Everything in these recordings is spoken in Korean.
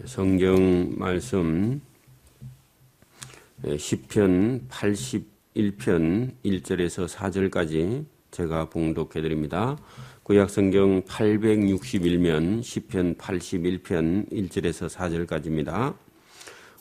성경 말씀 시편 81편 1절에서 4절까지 제가 봉독해 드립니다. 구약 성경 861면 시편 81편 1절에서 4절까지입니다.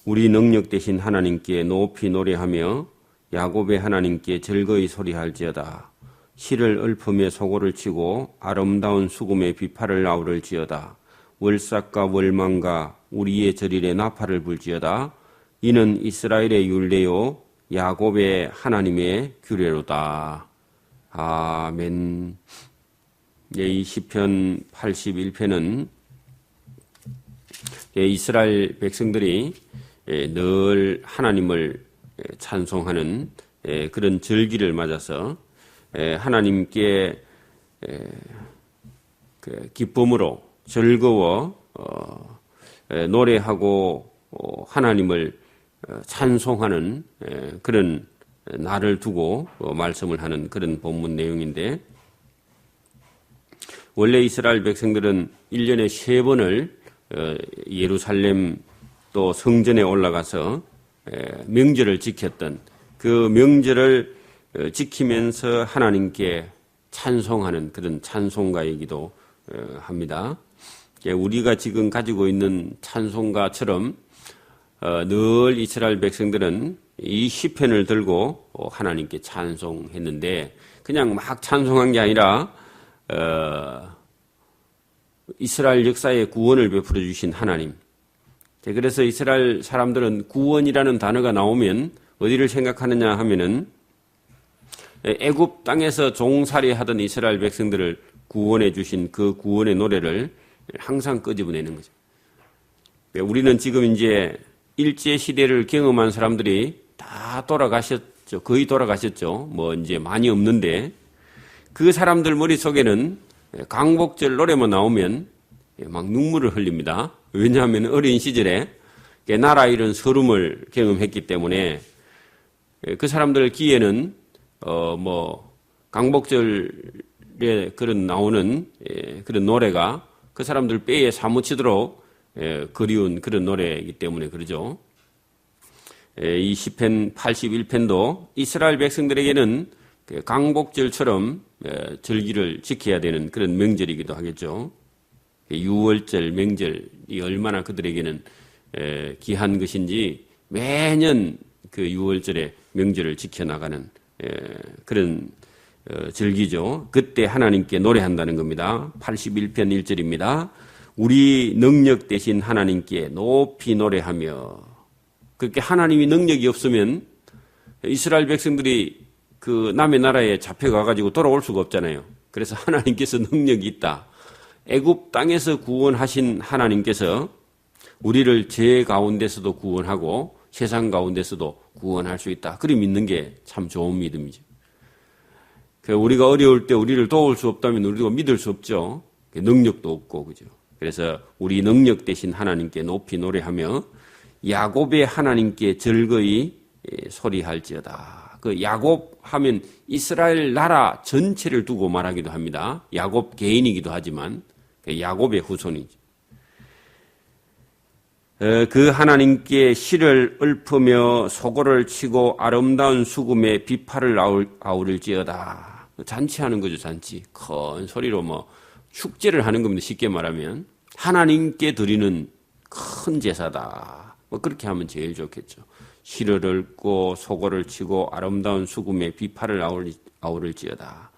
우리 능력 되신 하나님께 높이 노래하며 야곱의 하나님께 즐거이 소리할지어다. 실을 읊으며 소고를 치고 아름다운 수금의 비파를 아우를지어다. 월삭과 월망과 우리의 절일에 나팔을 불지어다. 이는 이스라엘의 율례요 야곱의 하나님의 규례로다. 아멘. 이 시편 81편은 이스라엘 백성들이 늘 하나님을 찬송하는 그런 절기를 맞아서 하나님께 기쁨으로 즐거워 노래하고 하나님을 찬송하는 그런 날을 두고 말씀을 하는 그런 본문 내용인데, 원래 이스라엘 백성들은 1년에 3번을 예루살렘 또 성전에 올라가서 명절을 지켰던 그 명절을 지키면서 하나님께 찬송하는 그런 찬송가이기도 합니다. 우리가 지금 가지고 있는 찬송가처럼 늘 이스라엘 백성들은 이 시편을 들고 하나님께 찬송했는데, 그냥 막 찬송한 게 아니라 이스라엘 역사에 구원을 베풀어 주신 하나님. 그래서 이스라엘 사람들은 구원이라는 단어가 나오면 어디를 생각하느냐 하면은 애굽 땅에서 종살이 하던 이스라엘 백성들을 구원해 주신 그 구원의 노래를 항상 끄집어내는 거죠. 우리는 지금 이제 일제 시대를 경험한 사람들이 다 돌아가셨죠. 거의 돌아가셨죠. 뭐 이제 많이 없는데, 그 사람들 머릿속에는 광복절 노래만 나오면 막 눈물을 흘립니다. 왜냐하면 어린 시절에 나라 잃은 서름을 경험했기 때문에 그 사람들 귀에는 광복절에 그런 나오는 그런 노래가 그 사람들 뼈에 사무치도록 그리운 그런 노래이기 때문에 그러죠. 이 시편 81편도 이스라엘 백성들에게는 광복절처럼 절기를 지켜야 되는 그런 명절이기도 하겠죠. 6월절 명절이 얼마나 그들에게는 귀한 것인지 매년 그 6월절에 명절을 지켜나가는 그런 절기죠. 그때 하나님께 노래한다는 겁니다. 81편 1절입니다. 우리 능력 되신 하나님께 높이 노래하며. 그렇게 하나님이 능력이 없으면 이스라엘 백성들이 그 남의 나라에 잡혀가가지고 돌아올 수가 없잖아요. 그래서 하나님께서 능력이 있다. 애굽 땅에서 구원하신 하나님께서 우리를 죄 가운데서도 구원하고 세상 가운데서도 구원할 수 있다. 그리 믿는 게 참 좋은 믿음이죠. 우리가 어려울 때 우리를 도울 수 없다면 우리가 믿을 수 없죠. 능력도 없고, 그죠. 그래서 우리 능력 되신 하나님께 높이 노래하며 야곱의 하나님께 즐거이 소리할지어다. 그 야곱 하면 이스라엘 나라 전체를 두고 말하기도 합니다. 야곱 개인이기도 하지만 야곱의 후손이죠. 그 하나님께 실을 읊으며 소고를 치고 아름다운 수금의 비파를 아우를지어다. 잔치하는 거죠, 잔치. 큰 소리로 축제를 하는 겁니다. 쉽게 말하면 하나님께 드리는 큰 제사다. 그렇게 하면 제일 좋겠죠. 실을 읊고 소고를 치고 아름다운 수금의 비파를 아우를지어다.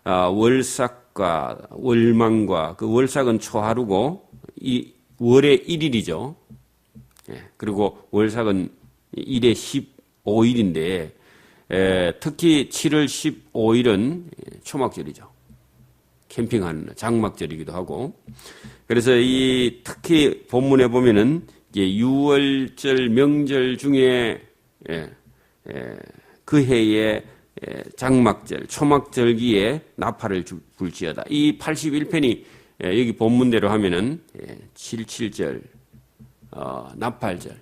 월삭과 월망과, 그 월삭은 초하루고 이 월의 1일이죠. 그리고 월삭은 1의 15일인데 특히 7월 15일은 초막절이죠. 캠핑하는 장막절이기도 하고. 그래서 이 특히 본문에 보면은 6월절 명절 중에 그 해에 장막절, 초막절기에 나팔을 불지어다. 이 81편이 여기 본문대로 하면은 77절, 나팔절,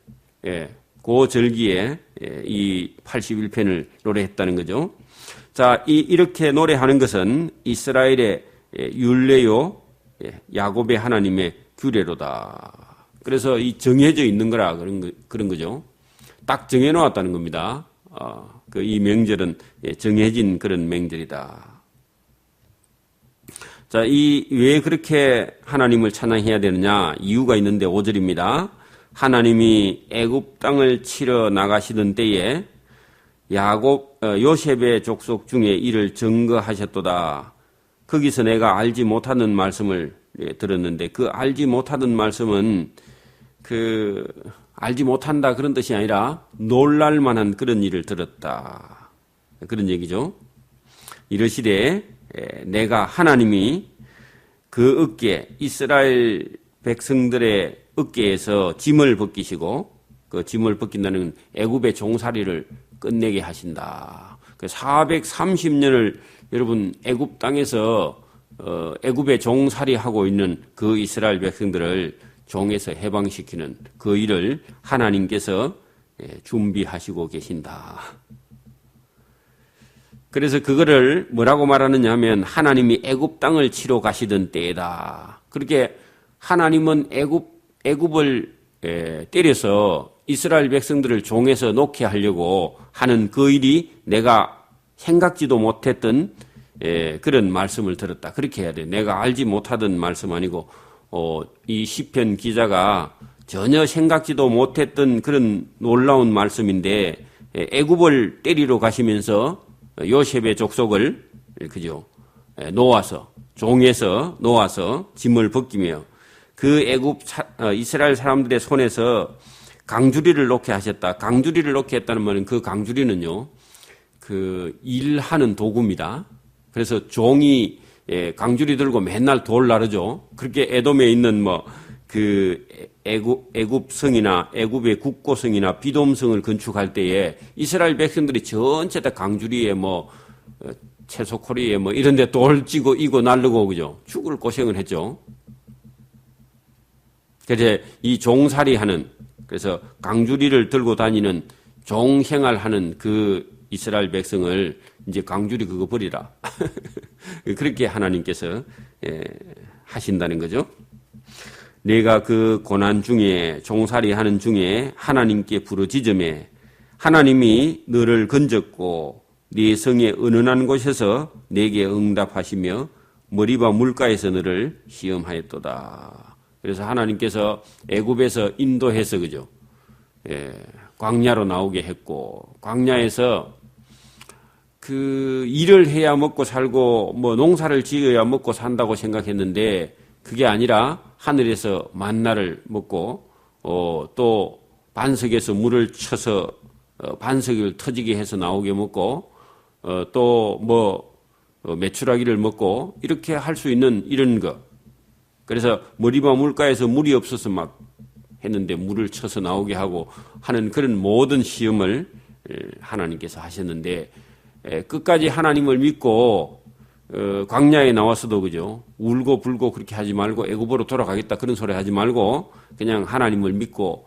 그 절기에 이 81편을 노래했다는 거죠. 자, 이렇게 노래하는 것은 이스라엘의 율례요 야곱의 하나님의 규례로다. 그래서 이 정해져 있는 거라 그런 거죠. 딱 정해 놓았다는 겁니다. 이 명절은 정해진 그런 명절이다. 자, 왜 그렇게 하나님을 찬양해야 되느냐? 이유가 있는데 5절입니다. 하나님이 애굽 땅을 치러 나가시던 때에 요셉의 족속 중에 이를 증거하셨도다. 거기서 내가 알지 못하는 말씀을 들었는데 그 알지 못하는 말씀은 알지 못한다 그런 뜻이 아니라 놀랄 만한 그런 일을 들었다. 그런 얘기죠. 이르시되 내가 하나님이 그 어깨 이스라엘 백성들의 어깨에서 짐을 벗기시고 그 짐을 벗긴다는 애굽의 종살이를 끝내게 하신다. 430년을 여러분 애굽 땅에서 애굽의 종살이하고 있는 그 이스라엘 백성들을 종에서 해방시키는 그 일을 하나님께서 준비하시고 계신다. 그래서 그거를 뭐라고 말하느냐 하면 하나님이 애굽 땅을 치러 가시던 때다. 그렇게 하나님은 애굽을 때려서 이스라엘 백성들을 종에서 놓게 하려고 하는 그 일이 내가 생각지도 못했던 그런 말씀을 들었다. 그렇게 해야 돼. 내가 알지 못하던 말씀 아니고 이 시편 기자가 전혀 생각지도 못했던 그런 놀라운 말씀인데 애굽을 때리러 가시면서 요셉의 족속을 그죠 놓아서 종에서 놓아서 짐을 벗기며 그 애굽 이스라엘 사람들의 손에서 강주리를 놓게 하셨다. 강주리를 놓게 했다는 말은 그 강주리는요 그 일하는 도구입니다. 그래서 종이 강주리 들고 맨날 돌 나르죠. 그렇게 에돔에 있는 그 애굽성이나 애굽의 국고성이나 비돔성을 건축할 때에 이스라엘 백성들이 전체 다 강주리에 채소코리에 이런 데 돌 찌고 이고 날르고 그죠. 죽을 고생을 했죠. 그래서 이 종살이 하는 그래서 강주리를 들고 다니는 종 생활하는 그 이스라엘 백성을 이제 강주리 그거 버리라. 그렇게 하나님께서 하신다는 거죠. 내가 그 고난 중에 종살이 하는 중에 하나님께 부르짖음에 하나님이 너를 건졌고 네 성의 은은한 곳에서 내게 응답하시며 머리바 물가에서 너를 시험하였도다. 그래서 하나님께서 애굽에서 인도해서 그죠. 광야로 나오게 했고 광야에서 그 일을 해야 먹고 살고 농사를 지어야 먹고 산다고 생각했는데 그게 아니라 하늘에서 만나를 먹고 또 반석에서 물을 쳐서 반석을 터지게 해서 나오게 먹고 또 메추라기를 먹고 이렇게 할 수 있는 이런 거. 그래서 머리바 물가에서 물이 없어서 막 했는데 물을 쳐서 나오게 하고 하는 그런 모든 시험을 하나님께서 하셨는데 끝까지 하나님을 믿고 광야에 나와서도 그죠 울고 불고 그렇게 하지 말고 애굽으로 돌아가겠다 그런 소리 하지 말고 그냥 하나님을 믿고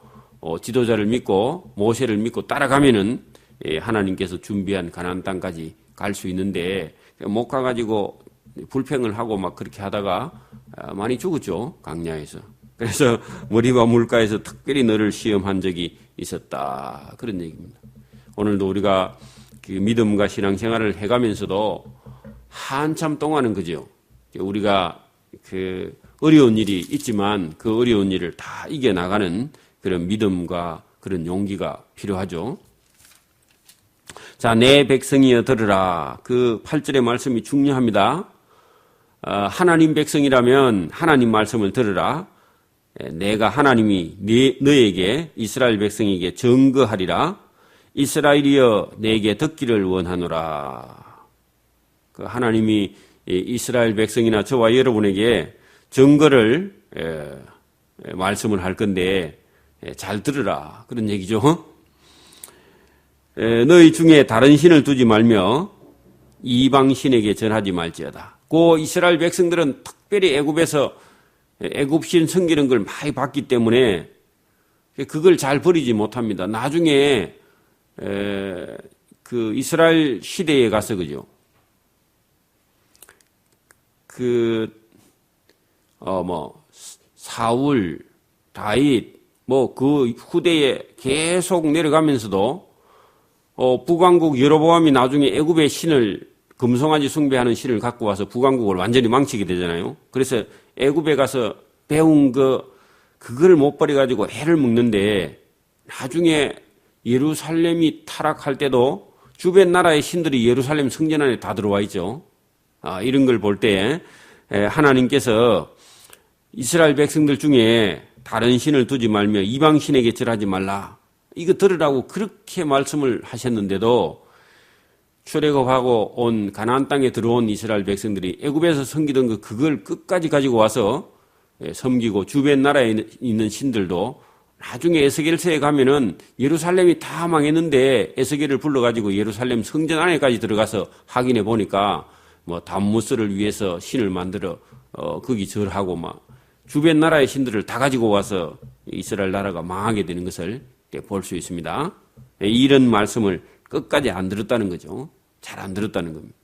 지도자를 믿고 모세를 믿고 따라가면은 하나님께서 준비한 가나안 땅까지 갈 수 있는데 못 가가지고 불평을 하고 막 그렇게 하다가 많이 죽었죠 광야에서. 그래서 머리바 물가에서 특별히 너를 시험한 적이 있었다 그런 얘기입니다. 오늘도 우리가 그 믿음과 신앙생활을 해가면서도 한참 동안은 그죠. 우리가 그 어려운 일이 있지만 그 어려운 일을 다 이겨나가는 그런 믿음과 그런 용기가 필요하죠. 자, 내 백성이여 들으라. 그 8절의 말씀이 중요합니다. 하나님 백성이라면 하나님 말씀을 들으라. 내가 하나님이 너에게 이스라엘 백성에게 증거하리라. 이스라엘이여 내게 듣기를 원하노라. 그 하나님이 이스라엘 백성이나 저와 여러분에게 증거를 말씀을 할 건데 잘 들으라 그런 얘기죠. 너희 중에 다른 신을 두지 말며 이방 신에게 전하지 말지어다. 그 이스라엘 백성들은 특별히 애굽에서 애굽신 섬기는 걸 많이 봤기 때문에 그걸 잘 버리지 못합니다. 나중에 그 이스라엘 시대에 가서 그죠. 사울 다윗, 그 후대에 계속 내려가면서도 북왕국 여로보암이 나중에 애굽의 신을 금송아지 숭배하는 신을 갖고 와서 북왕국을 완전히 망치게 되잖아요. 그래서 애굽에 가서 배운 그걸 못 버려가지고 해를 먹는데 나중에 예루살렘이 타락할 때도 주변 나라의 신들이 예루살렘 성전 안에 다 들어와 있죠. 이런 걸 볼 때 하나님께서 이스라엘 백성들 중에 다른 신을 두지 말며 이방 신에게 절하지 말라. 이거 들으라고 그렇게 말씀을 하셨는데도 출애굽하고 온 가나안 땅에 들어온 이스라엘 백성들이 애굽에서 섬기던 그걸 끝까지 가지고 와서 섬기고 주변 나라에 있는 신들도 나중에 에스겔서에 가면은 예루살렘이 다 망했는데 에스겔을 불러가지고 예루살렘 성전 안에까지 들어가서 확인해 보니까 담무스를 위해서 신을 만들어 거기 절하고 주변 나라의 신들을 다 가지고 와서 이스라엘 나라가 망하게 되는 것을 볼 수 있습니다. 이런 말씀을 끝까지 안 들었다는 거죠. 잘 안 들었다는 겁니다.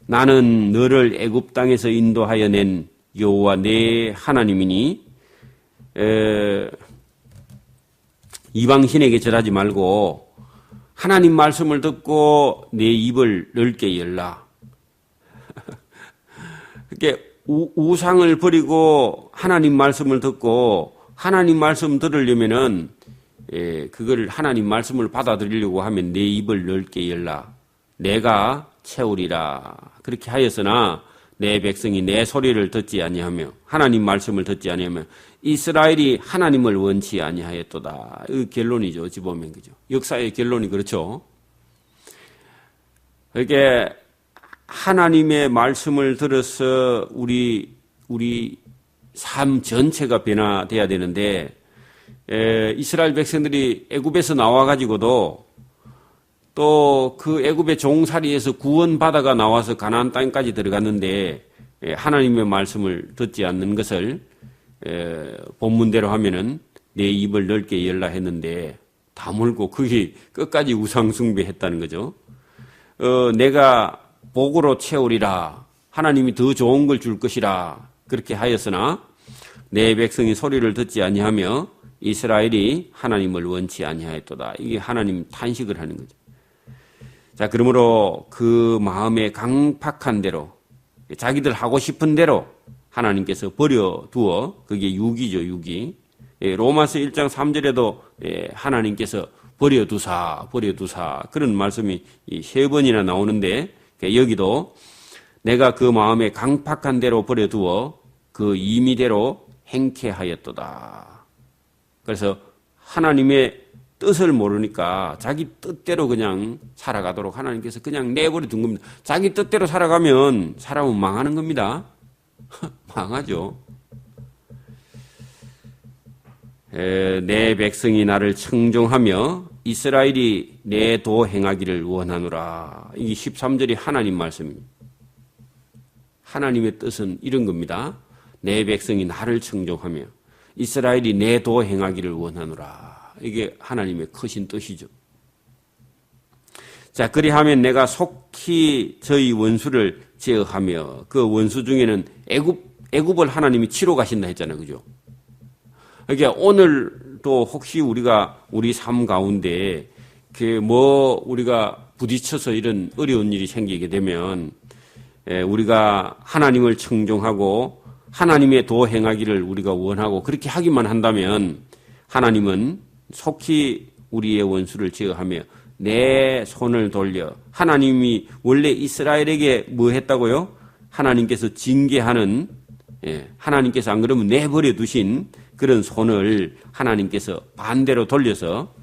나는 너를 애굽 땅에서 인도하여 낸 여호와 내 하나님이니 이방신에게 절하지 말고 하나님 말씀을 듣고 내 입을 넓게 열라. 그렇게 우상을 버리고 하나님 말씀을 듣고 하나님 말씀 들으려면은 그걸 하나님 말씀을 받아들이려고 하면 내 입을 넓게 열라. 내가 채우리라. 그렇게 하였으나 내 백성이 내 소리를 듣지 아니하며 하나님 말씀을 듣지 아니하며 이스라엘이 하나님을 원치 아니하였도다. 이 결론이죠. 어찌 보면 그죠. 역사의 결론이 그렇죠. 그게 하나님의 말씀을 들어서 우리 삶 전체가 변화돼야 되는데 이스라엘 백성들이 애굽에서 나와가지고도 또 그 애굽의 종살이에서 구원받아가 나와서 가나안 땅까지 들어갔는데 하나님의 말씀을 듣지 않는 것을 본문대로 하면은 내 입을 넓게 열라 했는데 다물고 거기 끝까지 우상숭배했다는 거죠. 내가 복으로 채우리라. 하나님이 더 좋은 걸 줄 것이라. 그렇게 하였으나 내 백성이 소리를 듣지 아니하며 이스라엘이 하나님을 원치 아니하였도다. 이게 하나님 탄식을 하는 거죠. 자, 그러므로 그 마음에 강팍한 대로 자기들 하고 싶은 대로 하나님께서 버려두어 그게 유기죠, 유기. 로마서 1장 3절에도 하나님께서 버려두사 그런 말씀이 3번이나 나오는데 여기도 내가 그 마음에 강팍한 대로 버려두어 그 임의대로 행케하였도다. 그래서 하나님의 뜻을 모르니까 자기 뜻대로 그냥 살아가도록 하나님께서 그냥 내버려 둔 겁니다. 자기 뜻대로 살아가면 사람은 망하는 겁니다. 망하죠. 내 백성이 나를 청종하며 이스라엘이 내 도 행하기를 원하노라. 이게 13절이 하나님 말씀입니다. 하나님의 뜻은 이런 겁니다. 내 백성이 나를 청종하며 이스라엘이 내 도 행하기를 원하노라. 이게 하나님의 크신 뜻이죠. 자, 그리하면 내가 속히 저희 원수를 제어하며 그 원수 중에는 애굽을 하나님이 치러 가신다 했잖아요. 그죠? 그러니까 오늘도 혹시 우리 삶 가운데 우리가 부딪혀서 이런 어려운 일이 생기게 되면 우리가 하나님을 청종하고 하나님의 도 행하기를 우리가 원하고 그렇게 하기만 한다면 하나님은 속히 우리의 원수를 제어하며 내 손을 돌려 하나님이 원래 이스라엘에게 뭐 했다고요? 하나님께서 징계하는 하나님께서 안 그러면 내버려 두신 그런 손을 하나님께서 반대로 돌려서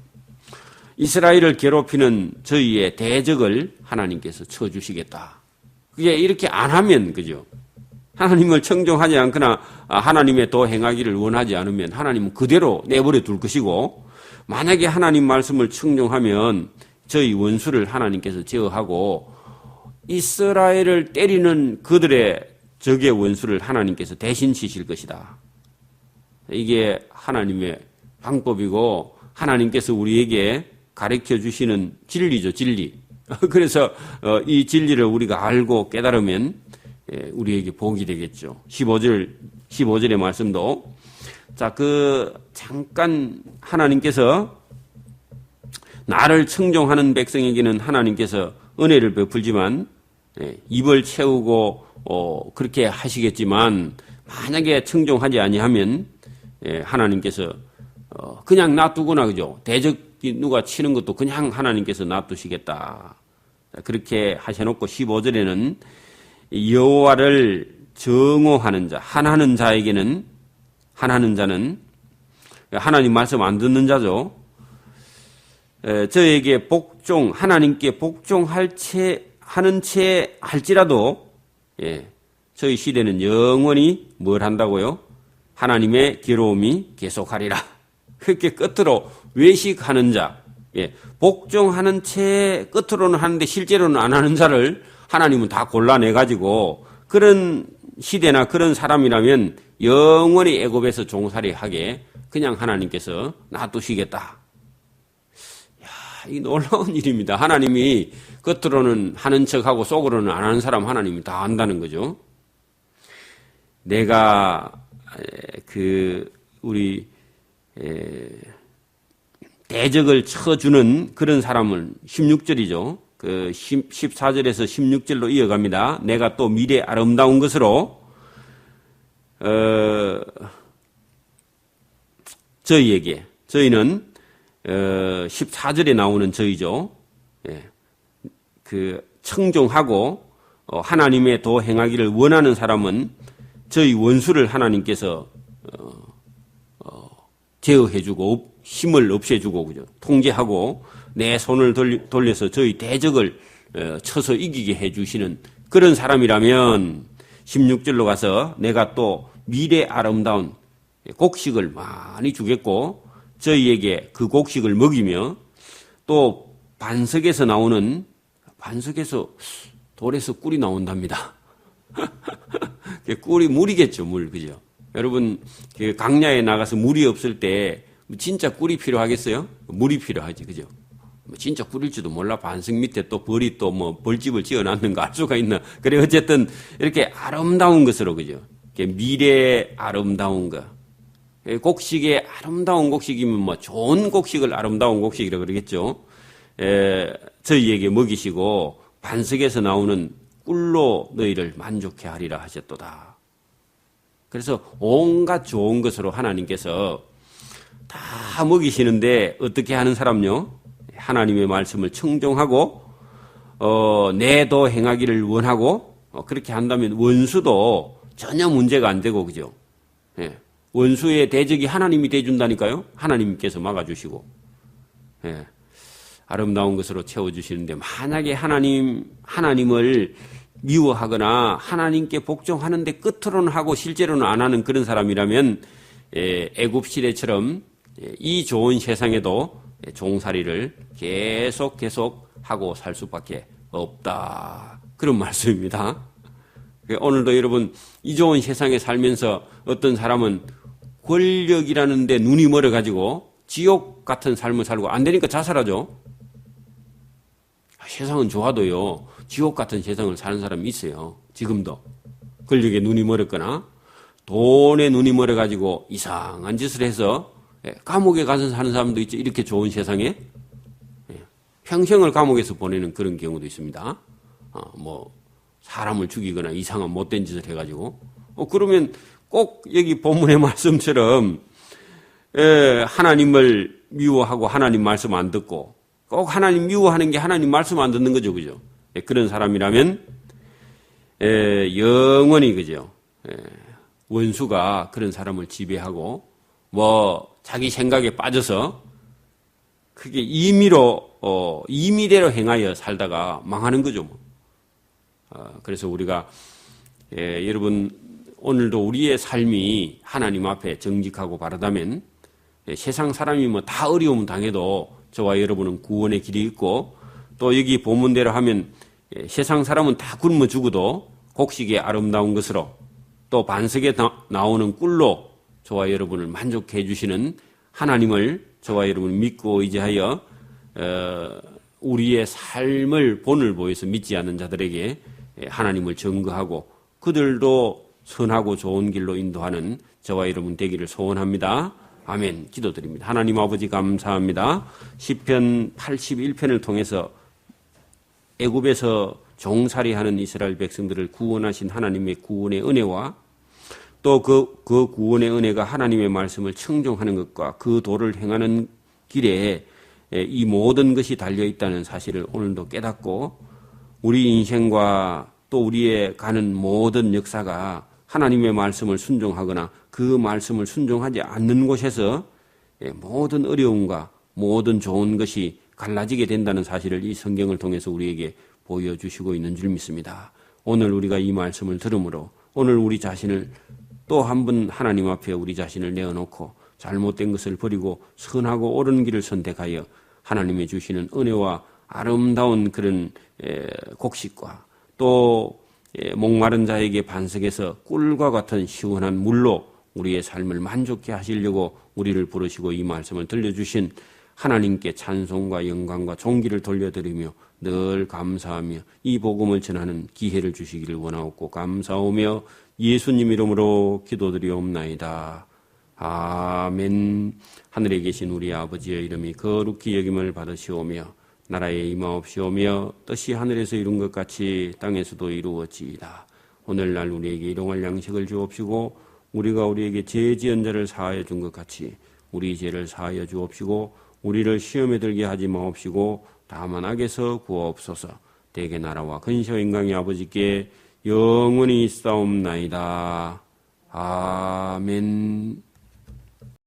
이스라엘을 괴롭히는 저희의 대적을 하나님께서 쳐주시겠다. 그게 이렇게 안 하면 그죠? 하나님을 청종하지 않거나 하나님의 도 행하기를 원하지 않으면 하나님은 그대로 내버려 둘 것이고 만약에 하나님 말씀을 청종하면 저희 원수를 하나님께서 제어하고 이스라엘을 때리는 그들의 적의 원수를 하나님께서 대신 치실 것이다. 이게 하나님의 방법이고 하나님께서 우리에게 가르쳐 주시는 진리죠, 진리. 그래서 이 진리를 우리가 알고 깨달으면 우리에게 복이 되겠죠. 15절의 말씀도 자, 잠깐 하나님께서 나를 청종하는 백성에게는 하나님께서 은혜를 베풀지만, 입을 채우고, 그렇게 하시겠지만, 만약에 청종하지 아니하면, 하나님께서, 그냥 놔두거나, 그죠? 대적이 누가 치는 것도 그냥 하나님께서 놔두시겠다. 그렇게 하셔놓고 15절에는 여호와를 정오하는 자, 한하는 자에게는, 한하는 자는 하나님 말씀 안 듣는 자죠. 저에게 하나님께 하는 채 할지라도, 저희 시대는 영원히 뭘 한다고요? 하나님의 괴로움이 계속하리라. 그렇게 끝으로 외식하는 자, 복종하는 채 끝으로는 하는데 실제로는 안 하는 자를 하나님은 다 골라내가지고 그런 시대나 그런 사람이라면 영원히 애굽에서 종살이 하게 그냥 하나님께서 놔두시겠다. 이 놀라운 일입니다. 하나님이 겉으로는 하는 척하고 속으로는 안 하는 사람 하나님이 다 안다는 거죠. 내가 우리 대적을 쳐주는 그런 사람은 16절이죠. 14절에서 16절로 이어갑니다. 내가 또 미래 아름다운 것으로 저희는 14절에 나오는 저희죠. 청종하고 하나님의 도 행하기를 원하는 사람은 저희 원수를 하나님께서 제어해주고 힘을 없애주고 그죠? 통제하고 내 손을 돌려서 저희 대적을 쳐서 이기게 해주시는 그런 사람이라면 16절로 가서 내가 또 미래 아름다운 곡식을 많이 주겠고 저희에게 그 곡식을 먹이며 또 반석에서 돌에서 꿀이 나온답니다. 꿀이 물이겠죠, 물. 그죠? 여러분, 강야에 나가서 물이 없을 때 진짜 꿀이 필요하겠어요? 물이 필요하지, 그죠? 진짜 꿀일지도 몰라. 반석 밑에 또 벌이 또 벌집을 지어 놨는가 알 수가 있나. 그래, 어쨌든 이렇게 아름다운 것으로, 그죠? 미래 아름다운 것. 곡식에 아름다운 곡식이면 좋은 곡식을 아름다운 곡식이라고 그러겠죠. 저희에게 먹이시고 반석에서 나오는 꿀로 너희를 만족해 하리라 하셨도다. 그래서 온갖 좋은 것으로 하나님께서 다 먹이시는데 어떻게 하는 사람요? 하나님의 말씀을 청종하고 내 도 행하기를 원하고 그렇게 한다면 원수도 전혀 문제가 안 되고 그죠? 원수의 대적이 하나님이 돼준다니까요. 하나님께서 막아주시고 아름다운 것으로 채워주시는데 만약에 하나님을 미워하거나 하나님께 복종하는데 끝으로는 하고 실제로는 안 하는 그런 사람이라면 애굽 시대처럼 이 좋은 세상에도 종살이를 계속 하고 살 수밖에 없다. 그런 말씀입니다. 오늘도 여러분 이 좋은 세상에 살면서 어떤 사람은 권력이라는 데 눈이 멀어가지고 지옥 같은 삶을 살고 안 되니까 자살하죠. 세상은 좋아도요. 지옥 같은 세상을 사는 사람이 있어요. 지금도. 권력에 눈이 멀었거나 돈에 눈이 멀어가지고 이상한 짓을 해서 감옥에 가서 사는 사람도 있죠. 이렇게 좋은 세상에. 평생을 감옥에서 보내는 그런 경우도 있습니다. 사람을 죽이거나 이상한 못된 짓을 해가지고. 그러면 꼭 여기 본문의 말씀처럼 하나님을 미워하고 하나님 말씀 안 듣고 꼭 하나님 미워하는 게 하나님 말씀 안 듣는 거죠. 그죠? 그런 사람이라면 영원히 그죠? 원수가 그런 사람을 지배하고 자기 생각에 빠져서 그게 임의대로 행하여 살다가 망하는 거죠. 그래서 우리가 여러분 오늘도 우리의 삶이 하나님 앞에 정직하고 바르다면 세상 사람이 다 어려움 당해도 저와 여러분은 구원의 길이 있고 또 여기 본문대로 하면 세상 사람은 다 굶어 죽어도 곡식의 아름다운 것으로 또 반석에 나오는 꿀로 저와 여러분을 만족해 주시는 하나님을 저와 여러분 믿고 의지하여 우리의 삶을 본을 보여서 믿지 않는 자들에게 하나님을 증거하고 그들도 선하고 좋은 길로 인도하는 저와 여러분 되기를 소원합니다. 아멘. 기도드립니다. 하나님 아버지 감사합니다. 시편 81편을 통해서 애굽에서 종살이하는 이스라엘 백성들을 구원하신 하나님의 구원의 은혜와 또 그 구원의 은혜가 하나님의 말씀을 청종하는 것과 그 도를 행하는 길에 이 모든 것이 달려있다는 사실을 오늘도 깨닫고 우리 인생과 또 우리의 가는 모든 역사가 하나님의 말씀을 순종하거나 그 말씀을 순종하지 않는 곳에서 모든 어려움과 모든 좋은 것이 갈라지게 된다는 사실을 이 성경을 통해서 우리에게 보여주시고 있는 줄 믿습니다. 오늘 우리가 이 말씀을 들으므로 오늘 우리 자신을 또 한 번 하나님 앞에 우리 자신을 내어놓고 잘못된 것을 버리고 선하고 옳은 길을 선택하여 하나님이 주시는 은혜와 아름다운 그런 곡식과 또 목마른 자에게 반석에서 꿀과 같은 시원한 물로 우리의 삶을 만족케 하시려고 우리를 부르시고 이 말씀을 들려주신 하나님께 찬송과 영광과 존귀를 돌려드리며 늘 감사하며 이 복음을 전하는 기회를 주시기를 원하옵고 감사하며 예수님 이름으로 기도드리옵나이다. 아멘. 하늘에 계신 우리 아버지의 이름이 거룩히 여김을 받으시오며 나라에 임하옵시오며 뜻이 하늘에서 이룬 것 같이 땅에서도 이루어지이다. 오늘날 우리에게 일용할 양식을 주옵시고 우리가 우리에게 죄 지은 자를 사하여 준 것 같이 우리 죄를 사하여 주옵시고 우리를 시험에 들게 하지 마옵시고 다만 악에서 구하옵소서. 대개 나라와 근시와 영광이 아버지께 영원히 있사옵나이다. 아멘.